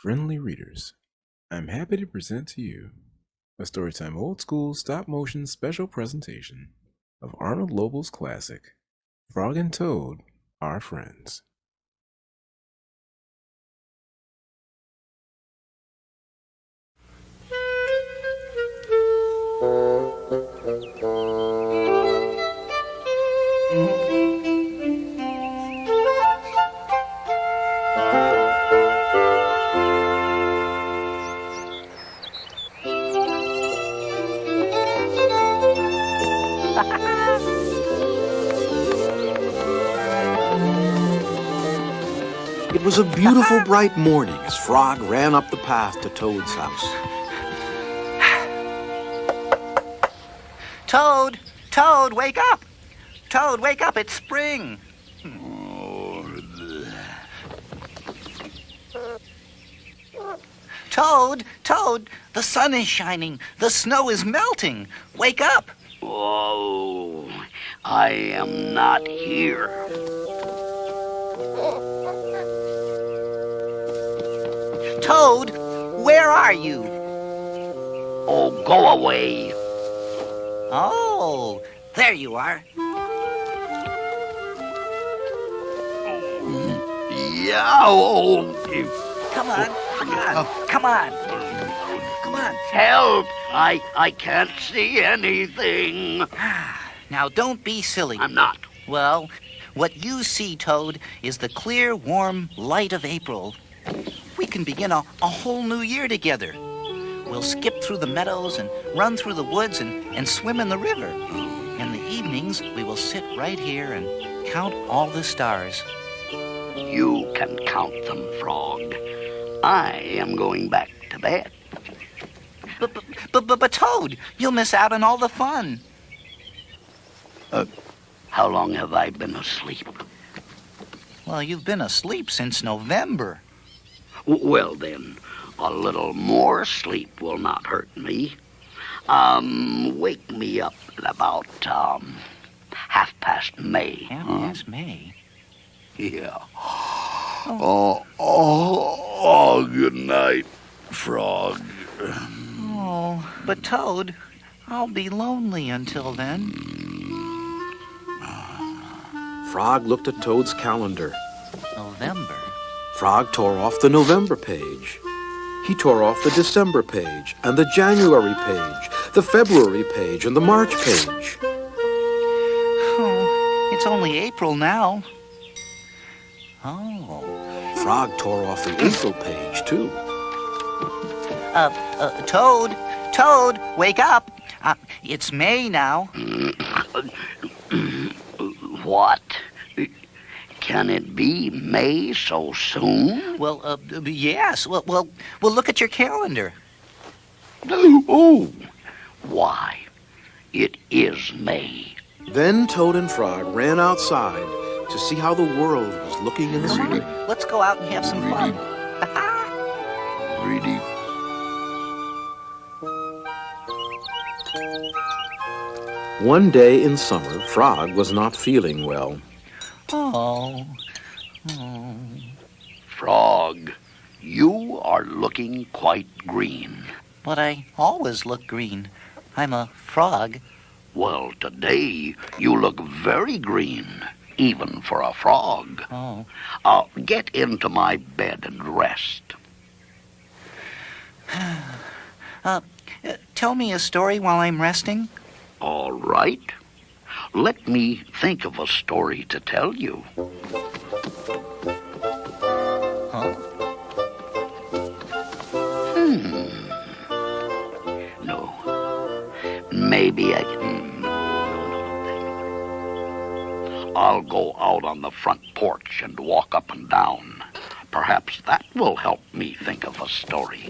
Friendly readers, I'm happy to present to you a Storytime Old School stop-motion special presentation of Arnold Lobel's classic, Frog and Toad Are Friends. It was a beautiful, bright morning as Frog ran up the path to Toad's house. Toad! Toad, wake up! Toad, wake up, it's spring! Toad! Toad! The sun is shining. The snow is melting. Wake up! Oh, I am not here. Toad, where are you? Oh, go away. Oh, there you are. Yeah, oh. Come on, come on, come on. Come on. Help! I can't see anything. Now, don't be silly. I'm not. Well, what you see, Toad, is the clear, warm light of April. We can begin a whole new year together. We'll skip through the meadows and run through the woods and swim in the river. In the evenings, we will sit right here and count all the stars. You can count them, Frog. I am going back to bed. But Toad, you'll miss out on all the fun. How long have I been asleep? Well, you've been asleep since November. Well, then, a little more sleep will not hurt me. Wake me up at about, half-past May. Half-past May? Yeah. Oh, good night, Frog. Oh, but Toad, I'll be lonely until then. Frog looked at Toad's calendar. November? Frog tore off the November page. He tore off the December page, and the January page, the February page, and the March page. Oh, it's only April now. Oh. Frog tore off the April page, too. Toad, wake up. It's May now. What? Can it be May so soon? Well, yes. Well, look at your calendar. Oh, why? It is May. Then Toad and Frog ran outside to see how the world was looking in the spring. Let's go out and have some fun. Really? One day in summer, Frog was not feeling well. Oh. Frog, you are looking quite green. But I always look green. I'm a frog. Well, today you look very green, even for a frog. Oh. Get into my bed and rest. Tell me a story while I'm resting. All right. Let me think of a story to tell you. Huh? No. Maybe I can... I'll go out on the front porch and walk up and down. Perhaps that will help me think of a story.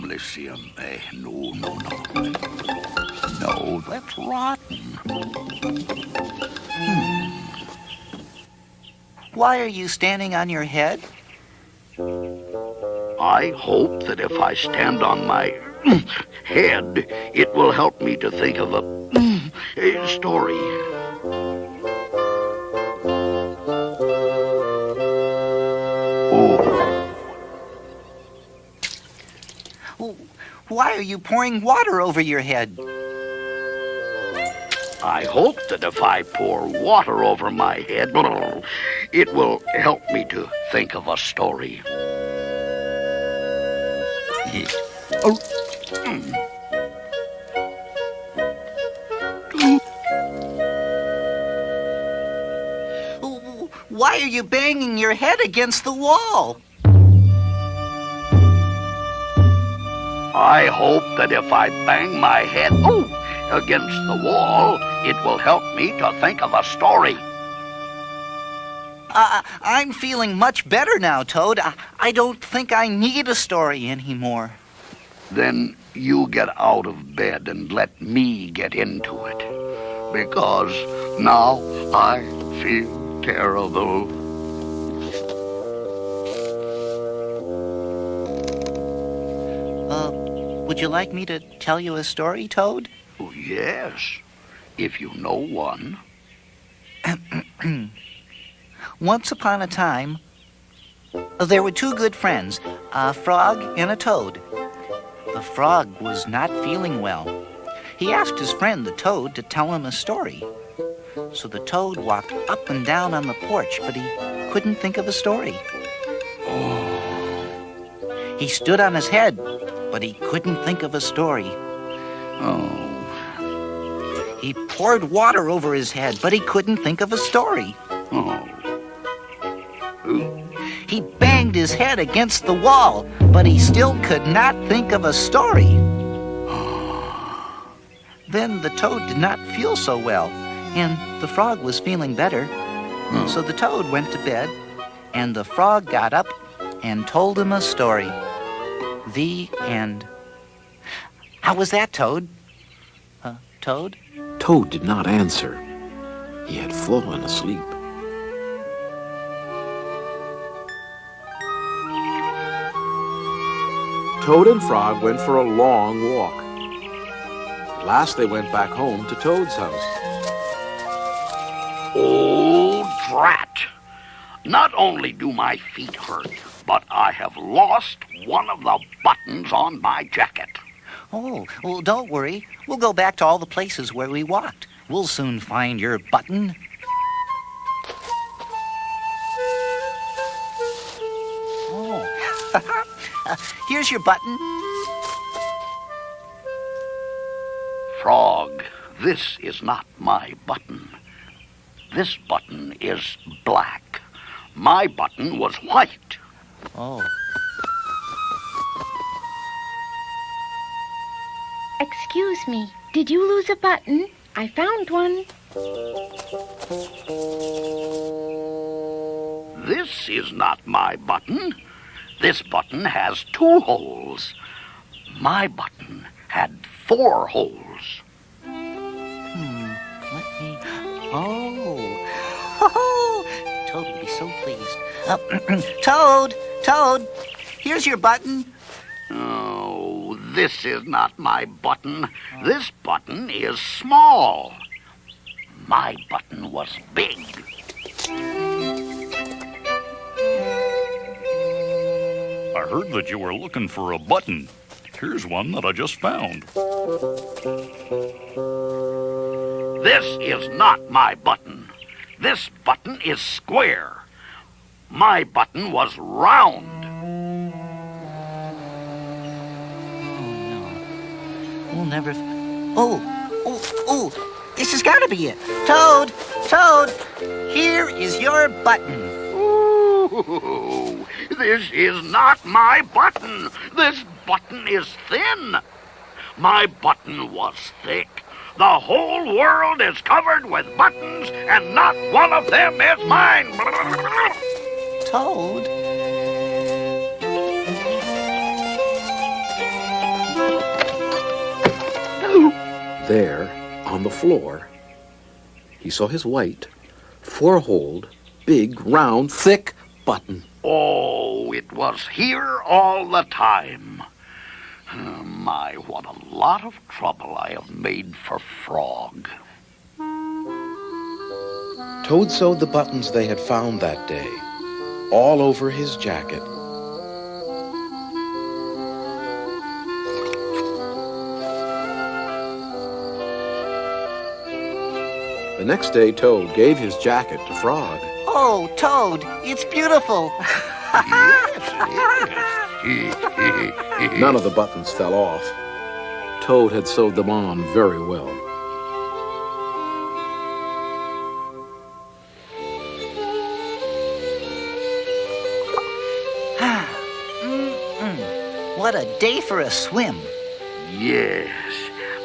Listen, no. No, that's rotten. Why are you standing on your head? I hope that if I stand on my head, it will help me to think of a story. Why are you pouring water over your head? I hope that if I pour water over my head, it will help me to think of a story. Why are you banging your head against the wall? I hope that if I bang my head against the wall, it will help me to think of a story. I'm feeling much better now, Toad. I don't think I need a story anymore. Then you get out of bed and let me get into it. Because now I feel terrible. Would you like me to tell you a story, Toad? Oh, yes, if you know one. Once upon a time, there were two good friends, a frog and a toad. The frog was not feeling well. He asked his friend, the toad, to tell him a story. So the toad walked up and down on the porch, but he couldn't think of a story. He stood on his head, but he couldn't think of a story. He poured water over his head, but he couldn't think of a story. He banged his head against the wall, but he still could not think of a story. Then the toad did not feel so well, and the frog was feeling better. So the toad went to bed, and the frog got up and told him a story. The end. How was that, Toad? Toad? Toad did not answer. He had fallen asleep. Toad and Frog went for a long walk. At last they went back home to Toad's house. Oh, drat! Not only do my feet hurt, but I have lost one of the buttons on my jacket. Oh, well, don't worry. We'll go back to all the places where we walked. We'll soon find your button. Oh. Here's your button. Frog, this is not my button. This button is black. My button was white. Oh. Excuse me, did you lose a button? I found one. This is not my button. This button has 2 holes. My button had 4 holes. Let me... Oh, Toad will be so pleased. Toad, here's your button. Oh, this is not my button. This button is small. My button was big. I heard that you were looking for a button. Here's one that I just found. This is not my button. This button is square. My button was round. We'll never... Oh, this has got to be it. Toad, here is your button. Ooh, this is not my button. This button is thin. My button was thick. The whole world is covered with buttons, and not one of them is mine. Toad? There, on the floor, he saw his white, 4-holed, big, round, thick button. Oh, it was here all the time. My, what a lot of trouble I have made for Frog. Toad sewed the buttons they had found that day all over his jacket. The next day, Toad gave his jacket to Frog. Oh, Toad, it's beautiful. None of the buttons fell off. Toad had sewed them on very well. What a day for a swim. Yes,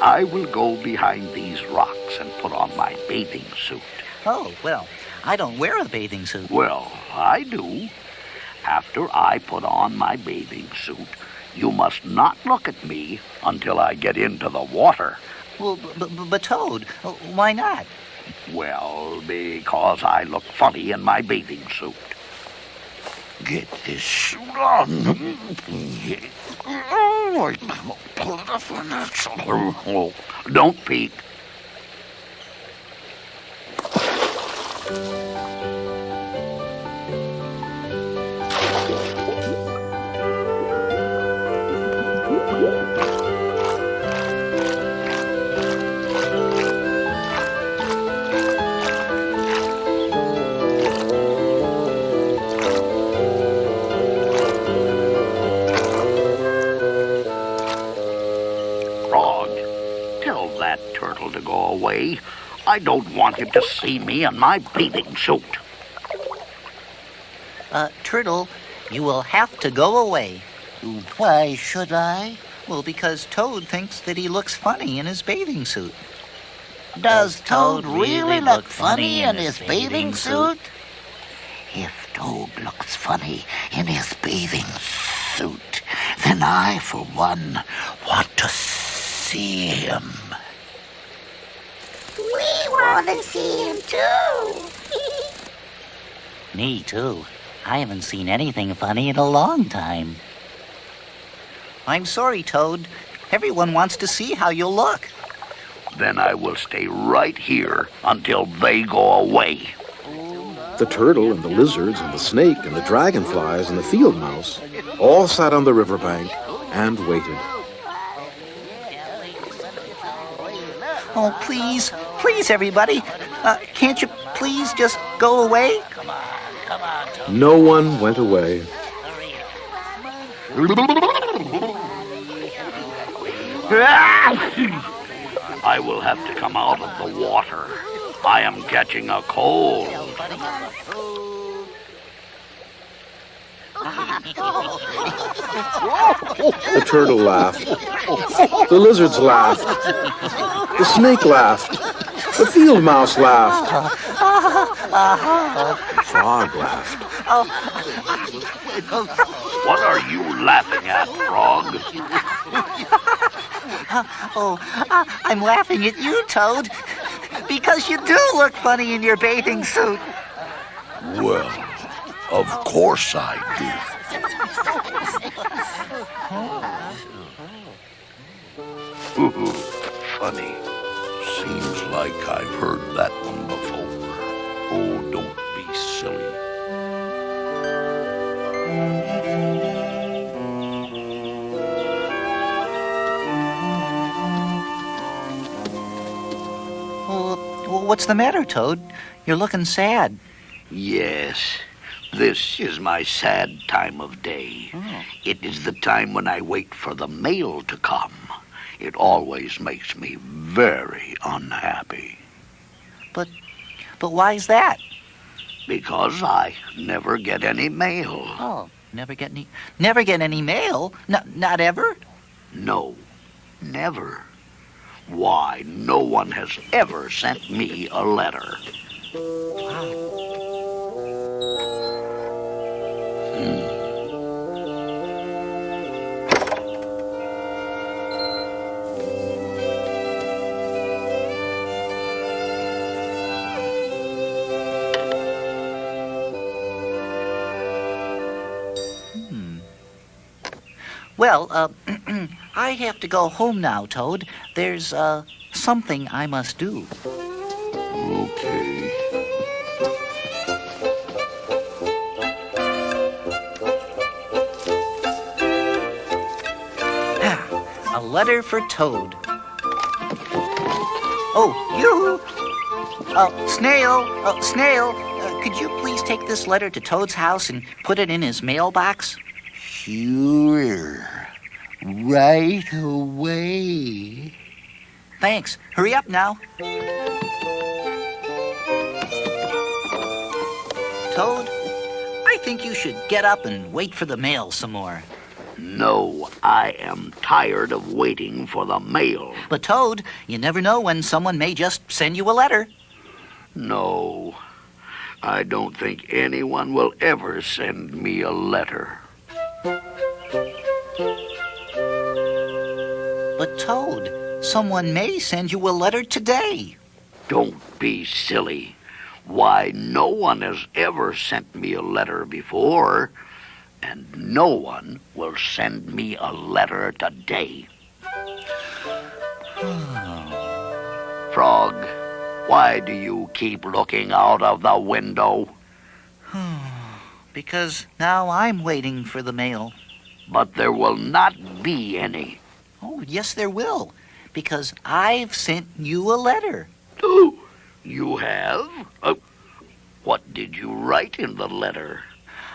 I will go behind these rocks and put on my bathing suit. Oh, well, I don't wear a bathing suit. Well, I do. After I put on my bathing suit, you must not look at me until I get into the water. Well, but Toad, why not? Well, because I look funny in my bathing suit. Get this suit on. Don't peek. To go away. I don't want him to see me in my bathing suit. Turtle, you will have to go away. Why should I? Well, because Toad thinks that he looks funny in his bathing suit. Does Toad really look funny in his bathing suit? If Toad looks funny in his bathing suit, then I, for one, want to see him. We want to see him too. Me too. I haven't seen anything funny in a long time. I'm sorry, Toad. Everyone wants to see how you'll look. Then I will stay right here until they go away. The turtle and the lizards and the snake and the dragonflies and the field mouse all sat on the riverbank and waited. Oh, please, please, everybody. Can't you please just go away? No one went away. I will have to come out of the water. I am catching a cold. The turtle laughed. The lizards laughed. The snake laughed. The field mouse laughed. The frog laughed. What are you laughing at, Frog? I'm laughing at you, Toad, because you do look funny in your bathing suit. Well, of course I do. Ooh, funny. Seems like I've heard that one before. Oh, don't be silly. Well, what's the matter, Toad? You're looking sad. Yes, this is my sad time of day. Oh. It is the time when I wait for the mail to come. It always makes me very unhappy. But why is that? Because I never get any mail. Oh, never get any mail? Not ever? No, never. Why, no one has ever sent me a letter. Well, I have to go home now, Toad. There's, something I must do. Okay. A letter for Toad. Oh, you! Snail, could you please take this letter to Toad's house and put it in his mailbox? Sure. Right away. Thanks. Hurry up now. Toad, I think you should get up and wait for the mail some more. No, I am tired of waiting for the mail. But Toad, you never know when someone may just send you a letter. No, I don't think anyone will ever send me a letter. But Toad, someone may send you a letter today. Don't be silly. Why, no one has ever sent me a letter before, and no one will send me a letter today. Frog, why do you keep looking out of the window? Because now I'm waiting for the mail. But there will not be any. Oh, yes, there will. Because I've sent you a letter. Oh, you have? What did you write in the letter?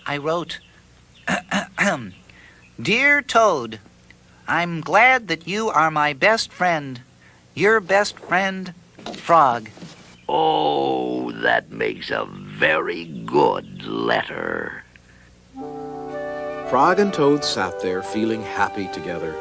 I wrote, Dear Toad, I'm glad that you are my best friend. Your best friend, Frog. Oh, that makes a very good letter. Frog and Toad sat there feeling happy together.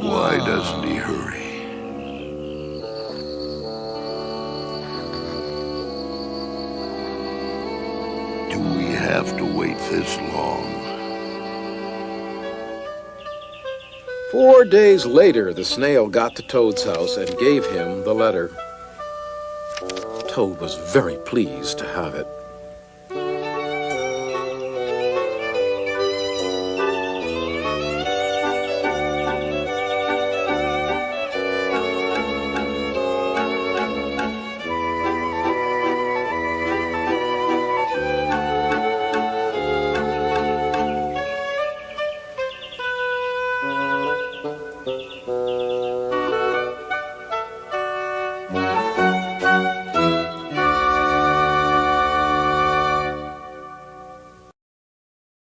Why doesn't he hurry? Do we have to wait this long? 4 days later, the snail got to Toad's house and gave him the letter. Toad was very pleased to have it.